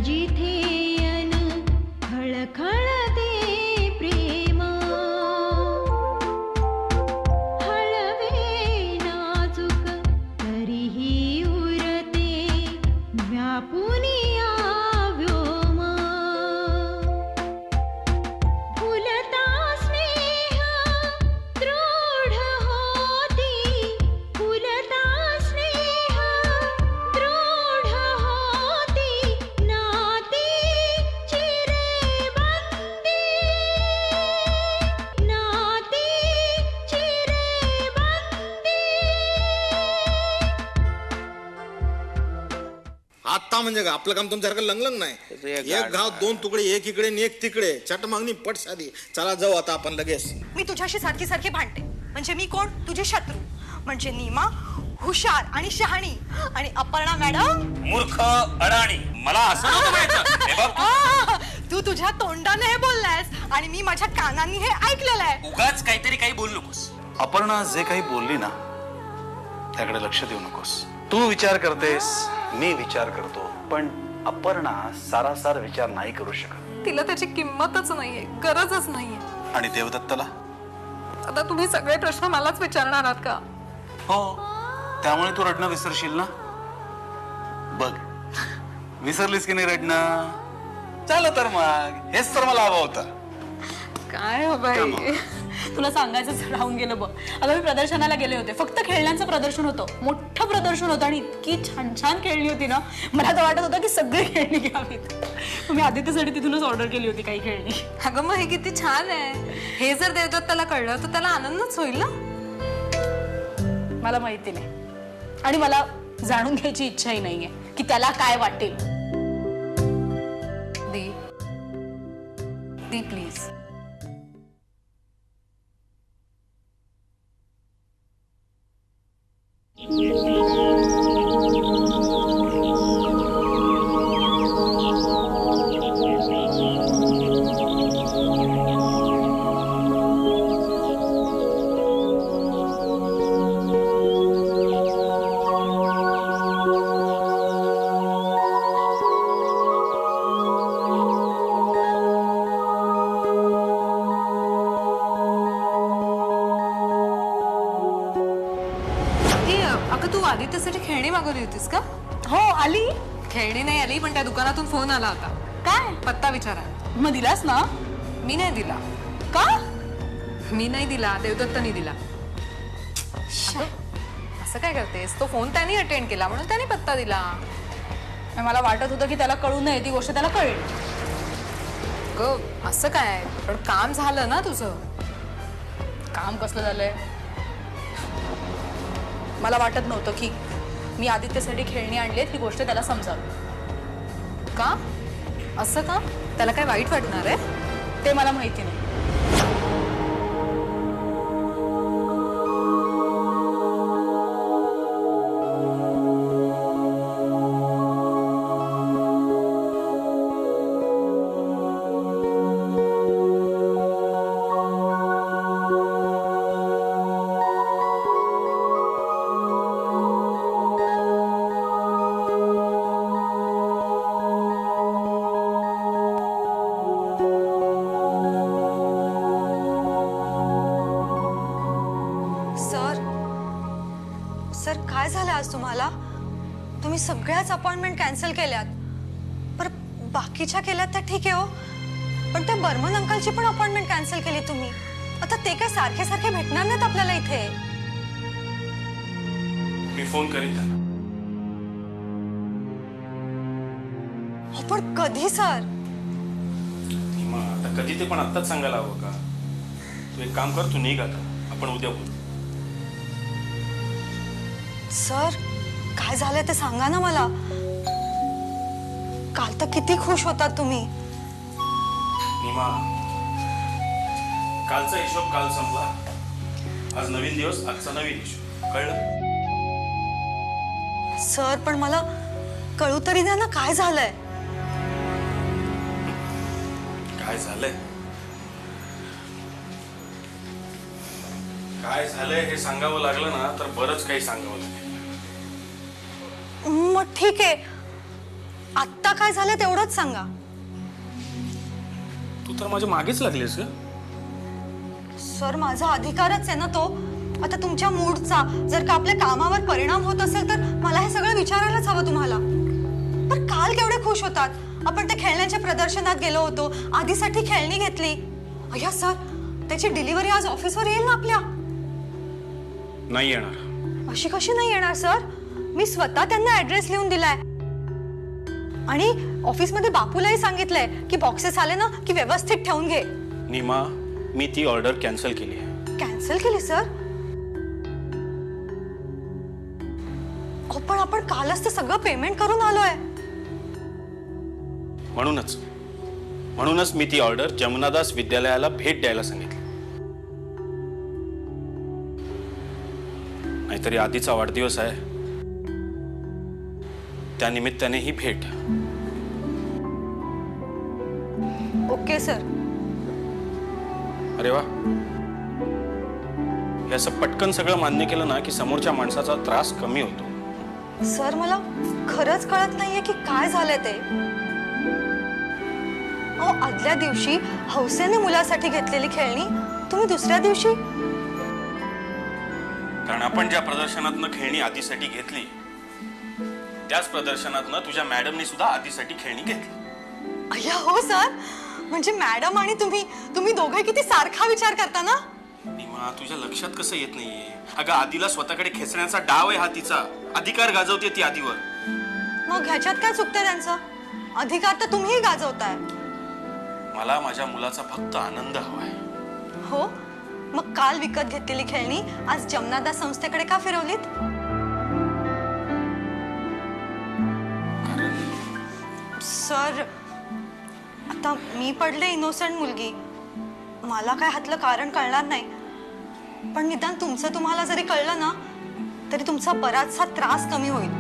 जिथे अन खळखळते प्रेम हळवे नाजूक तरीही उरते व्यापुनिया व्योम फुलता स्नेह दृढ होती फुलता स्नेह दृढ होती नाती चिरेबंदी नाती चिरेबंदी आता म्हणजे का आपलं काम तुमच्यासारखं लंगलंग नाही. एक घाव दोन तुकडे, एक इकडे आणि एक तिकडे, चट मागणी पट साधी. चला जाऊ आता आपण लगेच. मी तुझ्याशी सारखी सारखी भांडते म्हणजे मी कोण तुझी शत्रू म्हणजे नीमा हुशार आणि शहाणी आणि अपर्णा मॅडम मूर्ख अडाणी. मला असं नव्हतं म्हणायचं. हे बघ, तू तुझ्या तोंडाने हे बोललायस आणि मी माझ्या कानांनी हे ऐकलेलं आहे. उगाच काहीतरी काही बोलू नकोस. अपर्णा जे काही बोलली ना त्याकडे लक्ष देऊ नकोस. तू विचार करतेस, मी विचार करतो, पण अपर्णा सारासार विचार नाही करू शकत. तिला त्याची किंमतच नाहीये, गरजच नाहीये. आणि देवदत्ताला आता तुम्ही सगळे प्रश्न मलाच विचारणार आहात का? हो, त्यामुळे तू रडणं विसरशील ना. बघ, विसरलीस की नाही रडणं. झालं तर मग हेच तर मला हवं होतं. काय हो बाई, तुला सांगायचंच राहून गेलं बघ. अगं मी प्रदर्शनाला गेले होते, फक्त खेळण्यांचं प्रदर्शन होतं, मोठं प्रदर्शन होतं आणि इतकी छान छान खेळणी होती ना, मला तर वाटत होतं की सगळी खेळणी घ्यावीत. मी आदित्यसाठी तिथूनच ऑर्डर केली होती काही खेळणी. अगं मग हे किती छान आहे. हे जर देवदत्ताला कळलं तर त्याला आनंदच होईल ना. मला माहिती नाही आणि मला जाणून घ्यायची इच्छाही नाहीये की त्याला काय वाटेल. दी प्लीज. अगं तू आदित्यसाठी खेळणी मागवली होतीस का? हो आली. खेळणी नाही आली पण त्या दुकानातून फोन आला होता. काय? पत्ता विचारा. मग दिलास ना? मी नाही दिला. का? मी नाही दिला, देवदत्तानी दिला. असं काय करतेस? तो फोन त्याने अटेंड केला म्हणून त्याने पत्ता दिला. मला वाटत होतं की त्याला कळू नये ती गोष्ट त्याला कळेल. ग असं काय? पण काम झालं ना तुझं. काम कसलं झालंय? मला वाटत नव्हतं की मी आदित्यसाठी खेळणी आणली ही गोष्ट त्याला समजावी. का? असं का? त्याला काय वाईट वाटणार आहे? ते मला माहिती नाही. सर काय झालं आज तुम्हाला? तुम्ही सगळ्याच अपॉइंटमेंट कॅन्सल केल्यात. पर बाकीच्या केल्यात तर ठीक आहे हो, पण त्या बर्मन अंकलची पण अपॉइंटमेंट कॅन्सल केली तुम्ही. आता ते काय सारखे सारखे भेटणार नाहीत आपल्याला इथे. मी फोन करीन त्यांना. पण कधी सर? आता कधी ते पण आत्ताच सांगायला हवं का? तू एक काम कर, तू निघ आता, आपण उद्या बोलू. सर काय झालं ते सांगा ना मला. काल तर किती खुश होतात तुम्ही. नीमा, कालचा हिशोब काल संपला. आज नवीन दिवस, आजचा नवीन हिशोब. कळलं? सर पण मला कळू तरी द्या ना काय झालंय. काय झालंय? काय झालंय हे सांगावं लागलं ना तर बरंच काही सांगावं लागेल. मग ठीक आहे, आत्ता काय झालं तेवढंच सांगा. तू तर माझ्या मागेच लागलीस ग. सर माझा अधिकारच आहे ना तो. आता तुमच्या मूडचा जर का आपल्या कामावर परिणाम होत असेल तर मला हे सगळं विचारायलाच हवं तुम्हाला. पण काल केवढे खुश होतात. आपण त्या खेळण्याच्या प्रदर्शनात गेलो होतो, आधीसाठी खेळणी घेतली. अय्या सर, त्याची डिलिव्हरी आज ऑफिसवर येईल ना आपल्या. नाही येणार. अशी कशी नाही येणार सर? मी स्वतः त्यांना ऍड्रेस लिहून दिलाय आणि ऑफिसमध्ये बापूलाही सांगितलंय की बॉक्सेस आले ना की व्यवस्थित ठेवून घे. नीमा, मी ती ऑर्डर कॅन्सल केली आहे. कॅन्सल केली सर? अहो पण आपण कालच तर सगळं पेमेंट करून आलोय. म्हणूनच मी ती ऑर्डर जमुनादास विद्यालयाला भेट द्यायला सांगितली. नाहीतरी आधीचा वाढदिवस आहे, त्या निमित्ताने ही भेट. Okay sir. अरे वा, हे असं पटकन सगळं मान्य केलं ना की समोरच्या माणसाचा त्रास कमी होतो. सर मला खरंच कळत नाहीये की काय झालंय ते. अहो आदल्या दिवशी हौसेने मुलासाठी घेतलेली खेळणी तुम्ही दुसऱ्या दिवशी. कारण आपण ज्या प्रदर्शनातनं खेळणी आधीसाठी घेतली त्याच प्रदर्शनातनं तुझ्या मॅडमनी सुद्धा आधीसाठी खेळणी घेतली. अय्या हो सर, म्हणजे मॅडम आणि तुम्ही दोघे किती सारखा विचार करता ना. नीमा, तुझ्या लक्षात कसं येत नाहीये? अगं आधीला स्वतःकडे खेचण्याचा डाव आहे हा तिचा. अधिकार गाजवते ती आधीवर. मग ह्याच्यात काय चुकतंय त्यांचं? अधिकार तर तुम्हीही गाजवताय. मला माझ्या मुलाचा फक्त आनंद हवाय. हो, मग काल विकत घेतलेली खेळणी आज जमनादास संस्थेकडे का फिरवलीत? सर आता मी पडले इनोसंट मुलगी, मला काय ह्यातलं कारण कळणार नाही. पण निदान तुमचं तुम्हाला जरी कळलं ना तरी तुमचा बराचसा त्रास कमी होईल.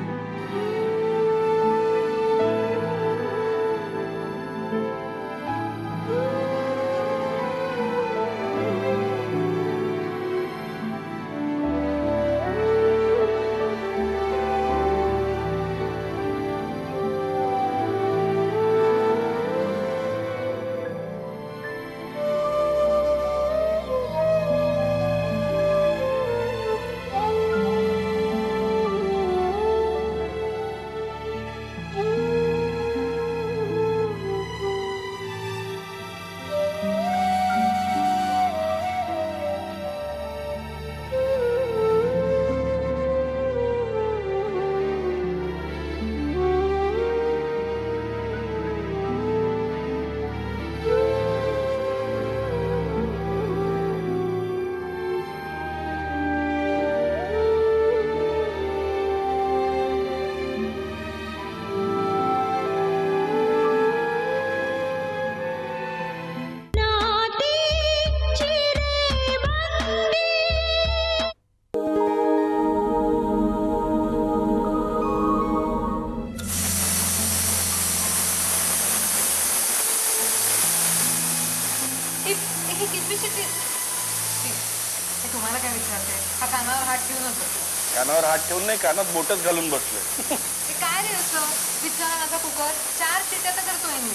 तुम्हाला काय विचारते? हा कानावर हात ठेवूनच बसला. कानावर हात ठेवून नाही, कानात बोटच घालून बसले. काय रे असं विचारा माझा कुकर 4 शिट्या तर करतोय मी.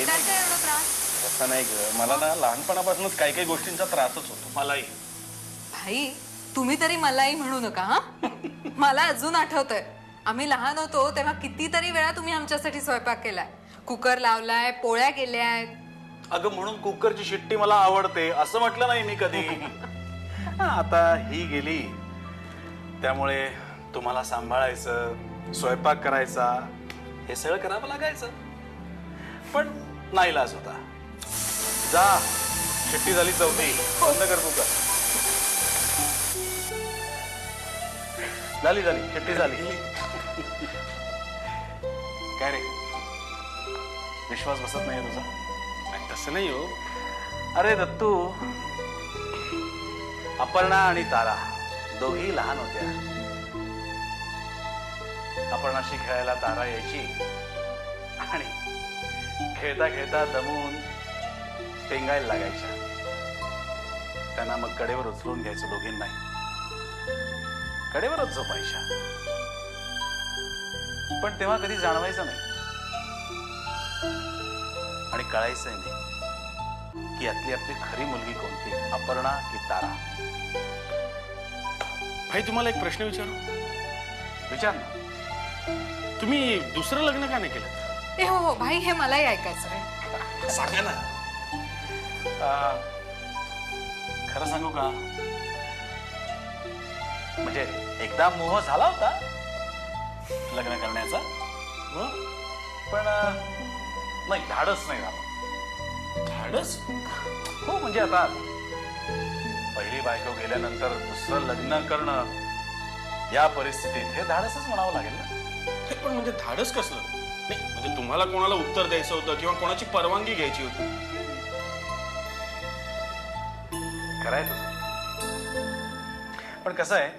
काय काय एवढा त्रास? तसं नाही ग, मला ना लहानपणापासूनच काही काही गोष्टींचा त्रासच होतो. मलाही. भाई तुम्ही तरी मलाही म्हणू नका हा. मला अजून आठवतंय आम्ही लहान होतो तेव्हा कितीतरी वेळा तुम्ही आमच्यासाठी स्वयंपाक केलाय, कुकर लावलाय, पोळ्या केल्यात. अगं म्हणून कुकरची शिट्टी मला आवडते असं म्हटलं नाही मी कधी. आता ही गेली त्यामुळे तुम्हाला सांभाळायचं, स्वयंपाक करायचा, हे सगळं करावं लागायचं. पण नाईलाज होता. जा, शिट्टी झाली 4थी, बंद कर कुकर. झाली शिट्टी झाली. काय रे, विश्वास बसत नाहीये तुझा? तसं नाही हो. अरे दत्तू, अपर्णा आणि तारा दोघी लहान होत्या. अपर्णाशी खेळायला तारा यायची आणि खेळता खेळता दमून पेंगायला लागायच्या. त्यांना मग कडेवर उचलून घ्यायचं दोघींनाही, कडेवरच झोपायच्या. पण तेव्हा कधी जाणवायचं नाही आणि कळायचंय नाही की यातली आपली खरी मुलगी कोणती, अपर्णा की तारा. भाई तुम्हाला एक प्रश्न विचारू. विचार ना. तुम्ही दुसरं लग्न का नाही केलं? ए हो भाई, हे मलाही ऐकायचं आहे. सांगा ना. खरं सांगू का, म्हणजे एकदा मोह झाला होता लग्न करण्याचा, पण नाही, धाडस नाही झालं. धाडस? हो, म्हणजे आता पहिली बायको गेल्यानंतर दुसरं लग्न करणं या परिस्थितीत हे धाडसच म्हणावं लागेल ना. पण म्हणजे धाडस कसलं? नाही म्हणजे तुम्हाला कोणाला उत्तर द्यायचं होतं किंवा कोणाची परवानगी घ्यायची होती? खरंय तुझं. पण कसं आहे,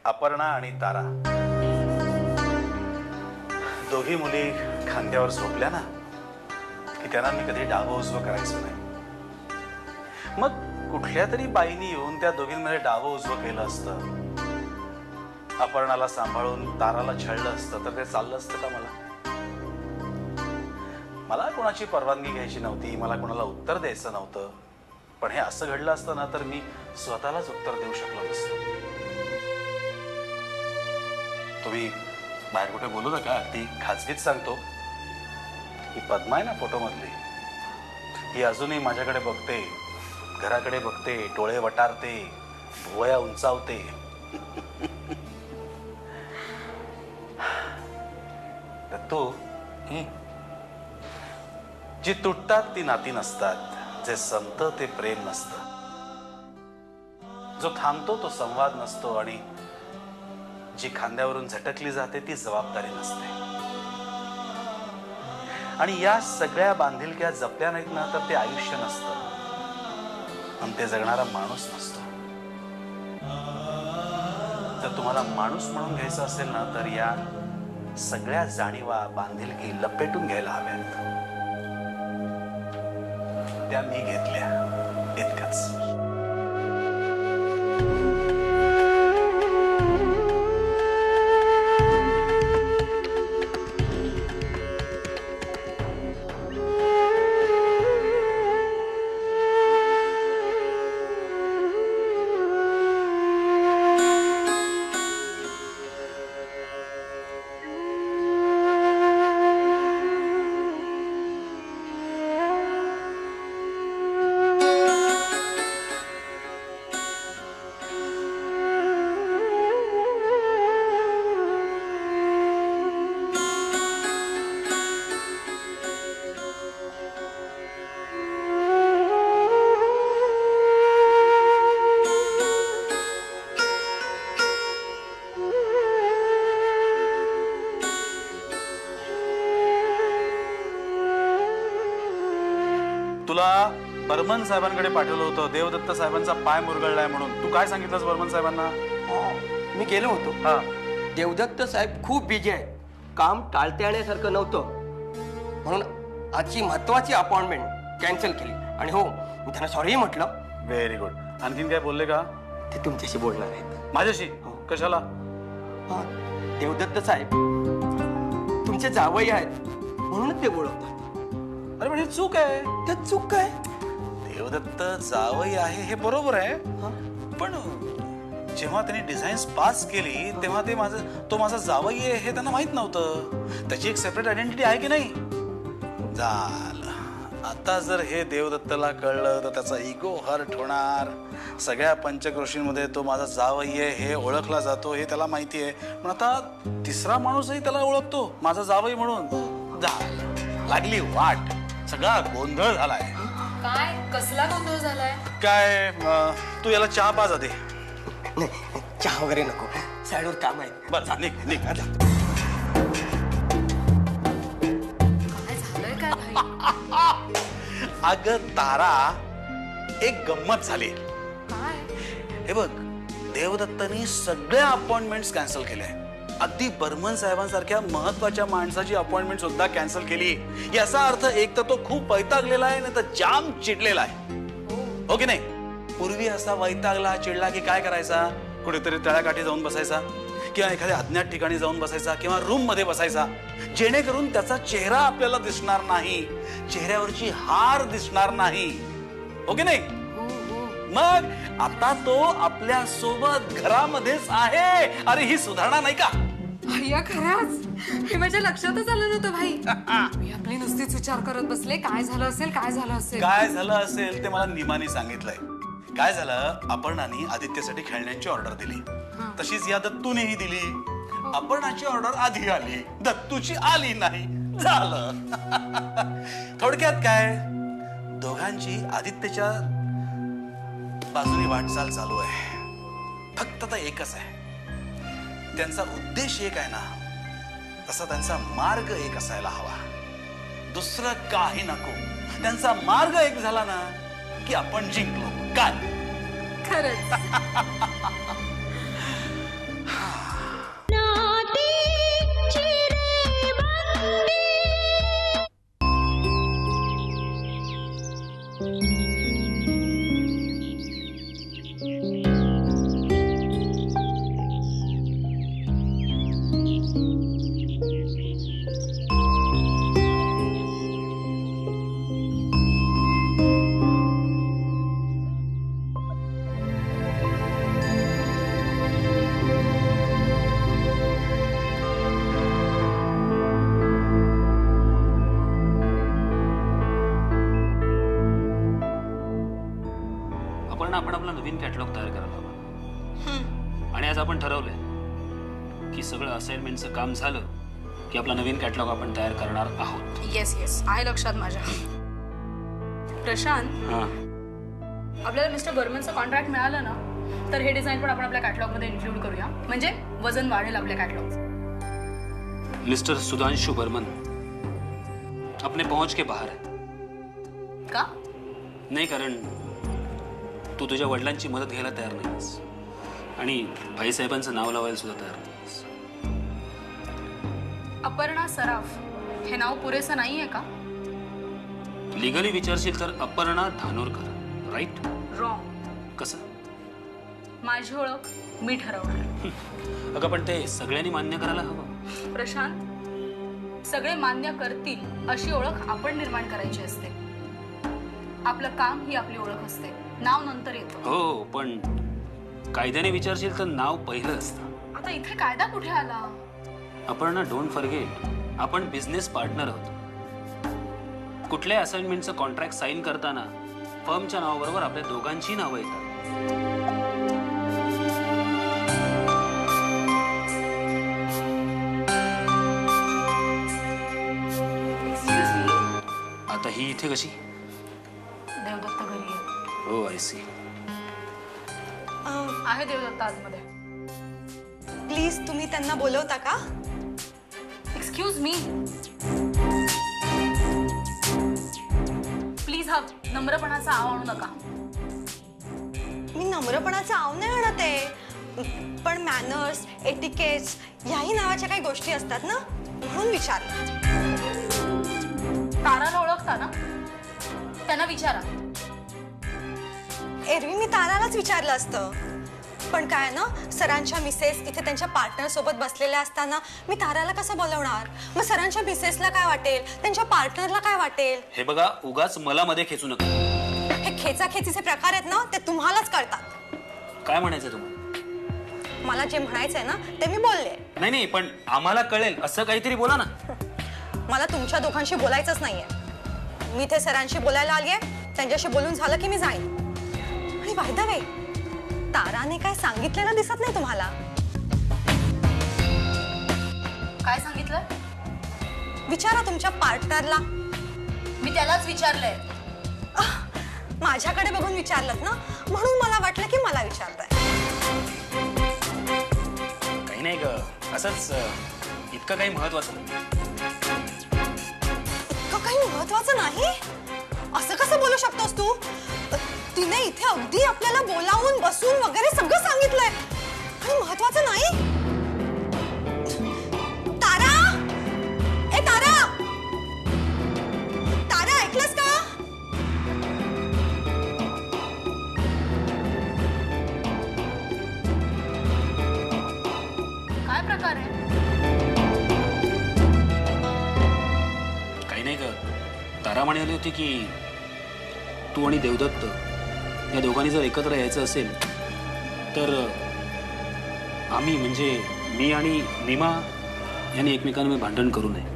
अपर्णा आणि तारा दोघी मुली खांद्यावर झोपल्या ना की त्यांना मी कधी डावं उजवं करायचो नाही. मग कुठल्या तरी बाईनी येऊन त्या दोघींमध्ये डावं उजवं केलं असतं, अपर्णाला सांभाळून ताराला छळलं असतं, तर ते चाललं असतं का? मला कोणाची परवानगी घ्यायची नव्हती, मला कोणाला उत्तर द्यायचं नव्हतं. पण हे असं घडलं असतं ना तर मी स्वतःलाच उत्तर देऊ शकलो नसतो. तुम्ही बाहेर कुठे बोलू नका, ती खाजगीत सांगतो. ही पद्मा आहे ना फोटोमधली, ही अजूनही माझ्याकडे बघते, घराकडे बघते, डोळे वटारते, भुवया उंचावते. तू जी तुटतात ती नाती नसतात, जे संपतं ते प्रेम नसतं, जो थांबतो तो संवाद नसतो, आणि जी खांद्यावरून झटकली जाते ती जबाबदारी नसते. आणि या सगळ्या बांधिलक्या जपल्या नाहीत ना तर ते आयुष्य नसतं, आणि ते जगणारा माणूस नसतो. जर तुम्हाला माणूस म्हणून घ्यायचं असेल ना तर या सगळ्या जाणीवा, बांधिलकी लपेटून घ्यायला हव्यात. त्या मी घेतल्या, इतकंच. तुला बर्मन साहेबांकडे पाठवलं होतं, देवदत्त साहेबांचा पाय मुरगळलाय म्हणून. तू काय सांगितलंस बर्मन साहेबांना? मी गेलो होतो. हा, देवदत्त साहेब खूप बिझी आहेत, काम टाळता येण्यासारखं नव्हतं, म्हणून आजची महत्वाची अपॉइंटमेंट कॅन्सल केली. आणि हो, मी त्यांना सॉरी म्हटलं. Very good. आणखीन काय बोलले का? ते तुमच्याशी बोलणार आहेत. माझ्याशी? कशाला? देवदत्त साहेब तुमचे जावई आहेत म्हणून ते बोलवतात. अरे पण ही चूक आहे. त्यात चूक काय? देवदत्त जावई आहे हे बरोबर आहे, पण जेव्हा त्यांनी डिझाईन्स पास केली तेव्हा तो माझा जावई आहे हे त्यांना माहित नव्हतं. त्याची एक सेपरेट आयडेंटिटी आहे की नाही? झालं. आता जर हे देवदत्तला कळलं तर त्याचा इगो हर्ट होणार. सगळ्या पंचक्रोशींमध्ये तो माझा जावई आहे हे ओळखला जातो हे त्याला माहिती आहे, पण आता तिसरा माणूसही त्याला ओळखतो माझा जावई म्हणून. झालं, लागली वाट, सगळा गोंधळ झालाय. काय, कसला गोंधळ झालाय? काय तू याला चहा पाजा दे. नाही, चहा वगैरे नको, साईडवर काम आहे. बरं, निघ निघ. काय झालंय काय भाई? अगं तारा, एक गंमत झाली. काय? हे बघ, देवदत्तांनी सगळ्या अपॉइंटमेंट्स कॅन्सल केल्या. अगदी बर्मन साहेबांसारख्या महत्वाच्या माणसाची अपॉइंटमेंट सुद्धा कॅन्सल केली. याचा अर्थ एक तर तो खूप वैतागलेला आहे, नाही तर जाम चिडलेला आहे. हो की नाही? पूर्वी असा वैतागला चिडला की काय करायचा? कुठेतरी तळ्याकाठी जाऊन बसायचा किंवा एखाद्या अज्ञात ठिकाणी जाऊन बसायचा किंवा रूम मध्ये बसायचा, जेणेकरून त्याचा चेहरा आपल्याला दिसणार नाही, चेहऱ्यावरची हार दिसणार नाही. ओके नाही? मग आता तो आपल्या सोबत घरामध्येच आहे. अरे ही सुधारणा नाही का? भैया खरंच हे माझ्या लक्षातच आलं नव्हतं भाई. मी आपली नुसतीच विचार करत बसले काय झालं असेल काय झालं असेल. काय झालं असेल ते मला निमानी सांगितलंय. काय झालं, अपर्णाने आदित्यसाठी खेळण्यांची ऑर्डर दिली, तशीच या दत्तूनेही दिली. अपर्णाची ऑर्डर आधी आली, दत्तूची आली नाही, झालं. थोडक्यात काय, दोघांची आदित्यच्या बाजूने वाटचाल चालू आहे. फक्त आता एकच आहे, त्यांचा उद्देश एक आहे ना, तसा त्यांचा मार्ग एक असायला हवा. दुसरं काही नको. त्यांचा मार्ग एक झाला ना की आपण जिंकलो. काय खरंच नाती चिरेबंदी आपण आपला नवीन कॅटलॉग तयार करायला हवा. आणि आज आपण ठरवलंय की सगळं असाइनमेंटचं काम झालं की आपला नवीन कॅटलॉग आपण तयार करणार आहोत. येस येस आहे लक्षात माझ्या. प्रशांत, आपल्याला मिस्टर बर्मनचं कॉन्ट्रॅक्ट मिळालं ना, तर हे डिझाईन पण आपण आपल्या कॅटलॉग मध्ये इन्क्लूड करूया. म्हणजे वजन वाढेल आपल्या कॅटलॉग. मिस्टर सुधांशु बर्मन अपने पहुंच के बाहर है. का? नाही, कारण तू तुझ्या वडिलांची मदत घ्यायला तयार नाहीस आणि भाईसाहेबांचं नाव लावायला सुद्धा तयार नाहीस. अपर्णा सराफ हे नाव पुरेसं नाहीये का? लिगली विचारशील तर अपर्णा धानोरकर. राईट? रॉंग. कसं? माझी ओळख मी ठरवणार. अगं पण ते सगळ्यांनी मान्य करायला हवं. प्रशांत, सगळे मान्य करतील अशी ओळख आपण निर्माण करायची असते. आपलं काम ही आपली ओळख असते, नाव नंतर येतं. हो, पण कायद्याने विचारशील तर नाव पहिलं असतं. आता इथे कायदा कुठे आला? अपर्णा, डोंट फॉरगेट, आपण बिझनेस पार्टनर आहोत. कुठल्याही असाइनमेंटचं कॉन्ट्रॅक्ट साईन करताना फर्मच्या नावाबरोबर आपल्या दोघांची नावं येतात. आता ही इथे कशी? देवदत्त घरी आहे. हो, आय सी. आहे देवदत्त आतमध्ये. प्लीज तुम्ही त्यांना बोलवता का? Excuse me. प्लीज हा नम्रपणाचा आव आणू नका. मी नम्रपणाचा आव नाही आणत आहे, पण मॅनर्स, एटिकेट्स याही नावाच्या काही गोष्टी असतात ना, म्हणून विचारलं. ताराला ओळखता ना? त्यांना विचारा. एरवी मी तारालाच विचारलं असतं, पण काय ना, सरांच्या मिसेस इथे त्यांच्या पार्टनर सोबत बसलेल्या असताना मी ताराला कसं बोलवणार? मग सरांच्या मिसेसला काय वाटेल, त्यांच्या पार्टनरला काय वाटेल? हे बघा, उगाच मला मध्ये खेचू नका. हे खेचाखेचीचे प्रकार आहेत ना, ते तुम्हालाच कळतात. काय म्हणायचं तुम्हाला? मला जे म्हणायचंय ना ते मी बोलले. नाही नाही, पण आम्हाला कळेल असं काहीतरी बोला ना. मला तुमच्या दोघांशी बोलायचंच नाहीये. मी इथे सरांशी बोलायला आलीये, त्यांच्याशी बोलून झालं की मी जाईन. आणि बाय द वे, ताराने काय सांगितलेलं दिसत नाही तुम्हाला? काय सांगितलं? विचारा तुमच्या पार्टनरला. मी त्यालाच विचारलंय. माझ्याकडे बघून विचारलं ना, म्हणून मला वाटलं की मला विचारताय. काही नाही ग, असंच इतकं काही महत्वाचं नाही. इतकं काही महत्वाचं नाही? असं कसं बोलू शकतोस तू? तिने इथे अगदी आपल्याला बोलावून बसून वगैरे सगळं सांगितलंय आणि महत्वाचं नाही? तारा, ए तारा, तारा, ऐकलंस का? नाही का, तारा म्हणाली होती की तू आणि देवदत्त या दोघांनी जर एकत्र यायचं असेल तर आम्ही म्हणजे मी आणि नीमा यांनी एकमेकांमध्ये भांडण करू नये.